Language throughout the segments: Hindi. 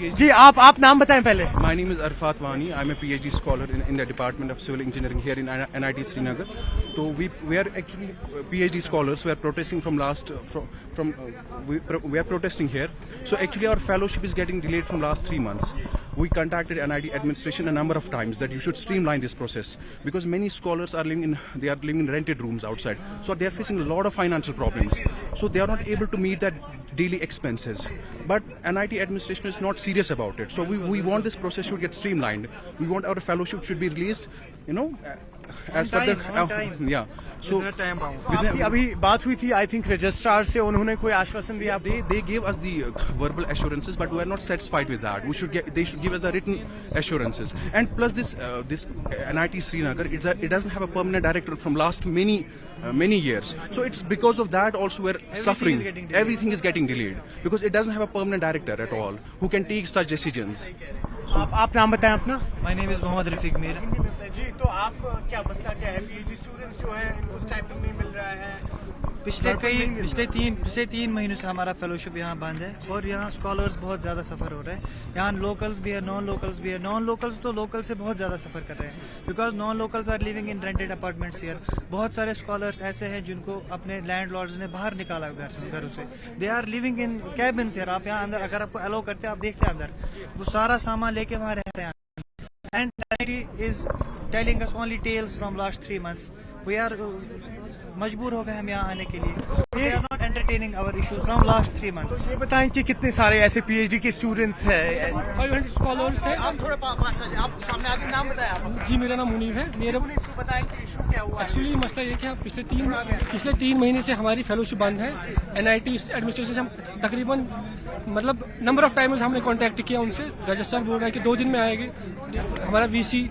PhD. जी आप नाम बताएं पहले. My name is Arfat Wani. I'm a PhD scholar in the Department of Civil Engineering here in NIT Srinagar. So we are actually PhD scholars. We are protesting we are protesting here. So actually our fellowship is getting delayed from last 3 months. We contacted NIT administration a number of times that you should streamline this process because many scholars are living in rented rooms outside. So they are facing a lot of financial problems. So they are not able to meet that daily expenses. But NIT administration is not serious about it. So we want this process should get streamlined. We want our fellowship should be released, as per the yeah. So आपकी अभी बात हुई थी आई थिंक रजिस्ट्रार से, उन्होंने कोई आश्वासन दिया? They gave us the verbal assurances, but we are not satisfied with that. They should give us a written assurances. And plus this NIT Srinagar, it doesn't have a permanent director from last many years. So it's because of that also we're suffering. Everything is getting delayed because it doesn't have a permanent director at all who can take such decisions. So, आप नाम बताएं अपना. My name is Mohammad Rafiq Mir. जी तो आप क्या मसला क्या है? पीएचडी स्टूडेंट्स जो है इनको स्टाइपेंड नहीं मिल रहा है. पिछले तीन महीनों से हमारा फेलोशिप यहाँ बंद है और यहाँ स्कॉलर्स बहुत ज्यादा सफर हो रहे हैं. यहाँ लोकल्स भी है, नॉन लोकल्स भी है. नॉन लोकल्स तो लोकल से बहुत ज्यादा सफर कर रहे हैं because non locals are living in rented apartments here. बहुत सारे स्कॉलर्स ऐसे हैं जिनको अपने लैंडलॉर्ड्स ने बाहर निकाला घरों से. They are living in cabins here. आप यहाँ अंदर अगर आपको अलाउ करते हैं आप देखते हैं अंदर वो सारा सामान लेके वहाँ रह रहे हैं. And NIT is telling us only tells from last 3 months. We are मजबूर हो गए हम यहाँ आने के लिए. We are not entertaining our issues from last 3 months. ये बताएं कि कितने सारे ऐसे पीएचडी के स्टूडेंट्स हैं? 500 स्कॉलर्स हैं. आप थोड़ा पास आ जाए. आप सामने आके नाम बताएं आप. जी मेरा नाम मुनीब है. बताएं कि इशू क्या हुआ. एक्चुअली मसला ये कि हम पिछले 3 महीने से हमारी फेलोशिप बंद है. NIT एडमिनिस्ट्रेशन से हम तकरीबन नंबर ऑफ टाइम्स हमने कांटेक्ट किया उनसे. रजिस्ट्रार बोल रहा है कि 2 दिन में आएंगे. हमारा VC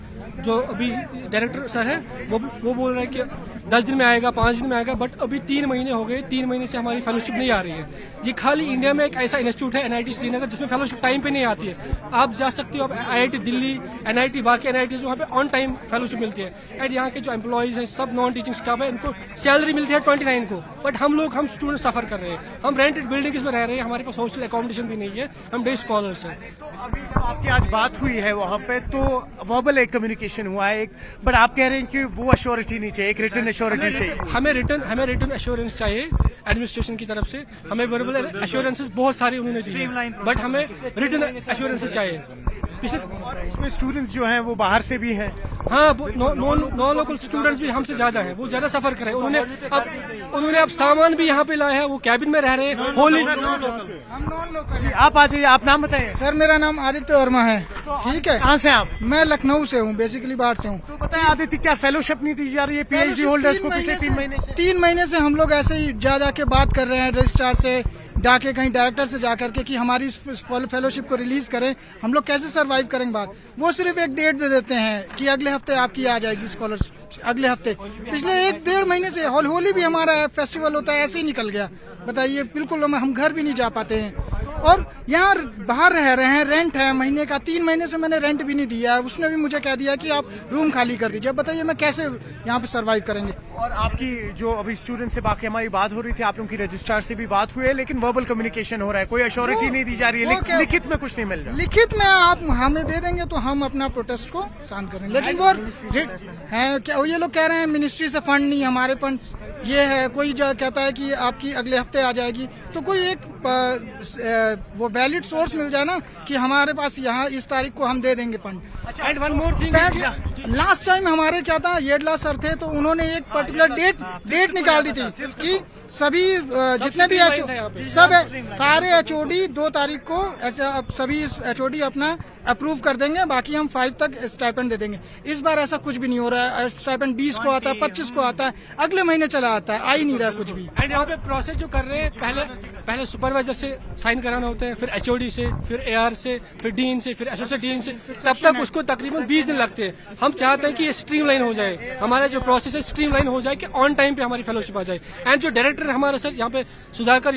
जो अभी डायरेक्टर सर है वो बोल रहा है कि 10 दिन में आएगा, 5 दिन में आएगा. बट अभी 3 महीने हो गए. 3 महीने से हमारी फेलोशिप नहीं आ रही है. ये खाली इंडिया में एक ऐसा इंस्टीट्यूट है NIT श्रीनगर जिसमें फेलोशिप टाइम पे नहीं आती है. आप जा सकते हो, आप IIT दिल्ली, NIT बाकी NIT वहाँ पे ऑन टाइम फेलोशिप मिलती है. एंड यहाँ के जो एम्प्लॉइज हैं सब नॉन टीचिंग स्टाफ है, इनको सैलरी मिलती है 29 को. बट हम स्टूडेंट सफर कर रहे हैं. हम रेंटेड बिल्डिंग में रह रहे हैं. हमारे पास हॉस्टल अकोमोडेशन भी नहीं है. हम डे स्कॉलर्स हैं. तो अभी जब आपकी आज बात हुई है वहाँ पे तो वर्बल एक कम्युनिकेशन हुआ है, बट आप कह रहे हैं कि वो अश्योरिटी नहीं चाहिए, एक रिटन अश्योरिटी चाहिए. हमें रिटन एश्योरेंस चाहिए एडमिनिस्ट्रेशन की तरफ से. हमें वर्बल एश्योरेंसेस बहुत सारे उन्होंने दिए, बट हमें रिटन एश्योरेंसेस चाहिए. और इसमें स्टूडेंट्स जो हैं वो बाहर से भी हैं. हाँ, नॉन लोकल स्टूडेंट्स भी हमसे ज्यादा हैं. वो ज्यादा सफर कर रहे हैं. उन्होंने अब सामान भी यहाँ पे लाया है. वो कैबिन में रह रहे हैं. होली आप आ जाइए. आप नाम बताइए. सर मेरा नाम आदित्य वर्मा है. ठीक है. कहाँ से आप? मैं लखनऊ से हूँ, बेसिकली बाहर से हूँ. तो बताएं आदित्य, क्या फेलोशिप नहीं दी जा रही है पीएचडी होल्डर्स को पिछले 3 महीने से? 3 महीने से हम लोग ऐसे ही जा के बात कर रहे हैं रजिस्ट्रार से, जाके कहीं डायरेक्टर से जाकर के कि हमारी फेलोशिप को रिलीज करें. हम लोग कैसे सरवाइव करेंगे बाहर. वो सिर्फ एक डेट दे देते हैं कि अगले हफ्ते आपकी आ जाएगी स्कॉलरशिप. अगले हफ्ते पिछले 1-1.5 महीने से होली भी हमारा फेस्टिवल होता है, ऐसे ही निकल गया. बताइए, बिल्कुल हम घर भी नहीं जा पाते हैं. और यहाँ बाहर रह रहे हैं, रेंट है महीने का. 3 महीने से मैंने रेंट भी नहीं दिया है. उसने भी मुझे कह दिया कि आप रूम खाली कर दीजिए. बताइए मैं कैसे यहाँ पे सरवाइव करेंगे. और आपकी जो अभी स्टूडेंट से बाकी हमारी बात हो रही थी, आप लोगों की रजिस्ट्रार से भी बात हुई है, लेकिन वर्बल कम्युनिकेशन हो रहा है, कोई अश्योरिटी नहीं दी जा रही है. लिखित में कुछ नहीं मिल रहा. लिखित में आप हमें दे देंगे तो हम अपना प्रोटेस्ट को शांत करेंगे. लेकिन वो है क्या, ये लोग कह रहे हैं मिनिस्ट्री से फंड नहीं, हमारे फंड ये है. कोई जो कहता है कि आपकी अगले हफ्ते आ जाएगी. तो कोई एक वो वैलिड सोर्स मिल जाए ना कि हमारे पास यहाँ इस तारीख को हम दे देंगे fund. And one more thing, last time हमारे क्या था, येडला सर थे तो उन्होंने एक पर्टिकुलर डेट निकाल दी थी कि सभी जितने भी सारे HOD 2 तारीख को सभी HOD अपना अप्रूव कर देंगे. बाकी हम 5 तक स्टाइपेंड दे देंगे. इस बार ऐसा कुछ भी नहीं हो रहा है. स्टाइपेंड 20 को आता है, 25 को आता है, अगले महीने चला आता है. आ ही नहीं रहा कुछ भी. एंड यहाँ पे प्रोसेस जो कर रहे हैं, पहले सुपरवाइजर से साइन कराना होता है, फिर HOD से, फिर AR से, फिर डीन से, फिर एसोसिएट डीन से. तब तक उसको तकरीबन 20 दिन लगते हैं. हम चाहते हैं कि ये स्ट्रीमलाइन हो जाए, हमारा जो प्रोसेस है स्ट्रीमलाइन हो जाए, कि ऑन टाइम पे हमारी फेलोशिप आ जाए. एंड जो डायरेक्टर हमारा सर यहाँ पे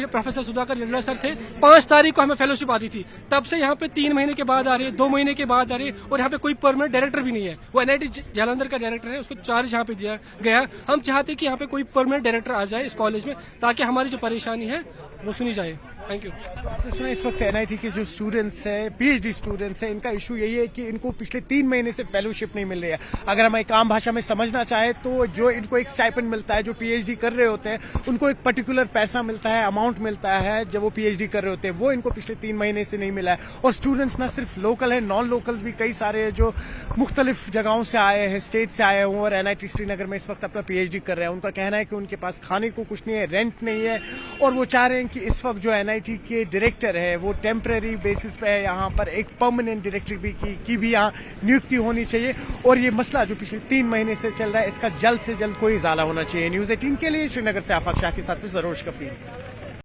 प्रोफेसर सुधाकर येडला सर थे, 5 तारीख को हमें फेलोशिप आती थी. तब से यहाँ पे 3 महीने के बाद आ रही है, 2 महीने के बाद आ रही है. और यहाँ पे कोई परमानेंट डायरेक्टर भी नहीं है. वो NIT जालंधर का डायरेक्टर है, उसको चार्ज यहाँ पे दिया गया. हम चाहते हैं कि यहाँ पे कोई परमानेंट डायरेक्टर आ जाए इस कॉलेज में, ताकि हमारी जो परेशानी है वो सुनी जाए. Thank you. आपने सुना इस वक्त एनआईटी के जो स्टूडेंट्स हैं, पीएचडी स्टूडेंट्स हैं, इनका इशू यही है कि इनको पिछले 3 महीने से फेलोशिप नहीं मिल रही है। अगर हम एक आम भाषा में समझना चाहे तो जो इनको एक स्टाइपेंड मिलता है, जो पीएचडी कर रहे होते हैं उनको एक पर्टिकुलर पैसा मिलता है, अमाउंट मिलता है जब वो पीएचडी कर रहे होते हैं, वो इनको पिछले 3 महीने से नहीं मिला है। और स्टूडेंट्स ना सिर्फ लोकल है, नॉन लोकल्स भी कई सारे हैं जो मुख्तलिफ जगहों से आए हैं, स्टेट से आए हुए और एनआईटी श्रीनगर में इस वक्त अपना पीएचडी कर रहे हैं। उनका कहना है कि उनके पास खाने को कुछ नहीं है, रेंट नहीं है, और वो चाह रहे हैं कि इस वक्त जो एनआईटी के डायरेक्टर है वो टेम्पररी बेसिस पे है, यहाँ पर एक परमानेंट डायरेक्टर भी की भी यहाँ नियुक्ति होनी चाहिए। और ये मसला जो पिछले 3 महीने से चल रहा है इसका जल्द से जल्द कोई इजाला होना चाहिए। न्यूज़ 18 के लिए श्रीनगर से आफाक शाह के साथ में सरोज कफील।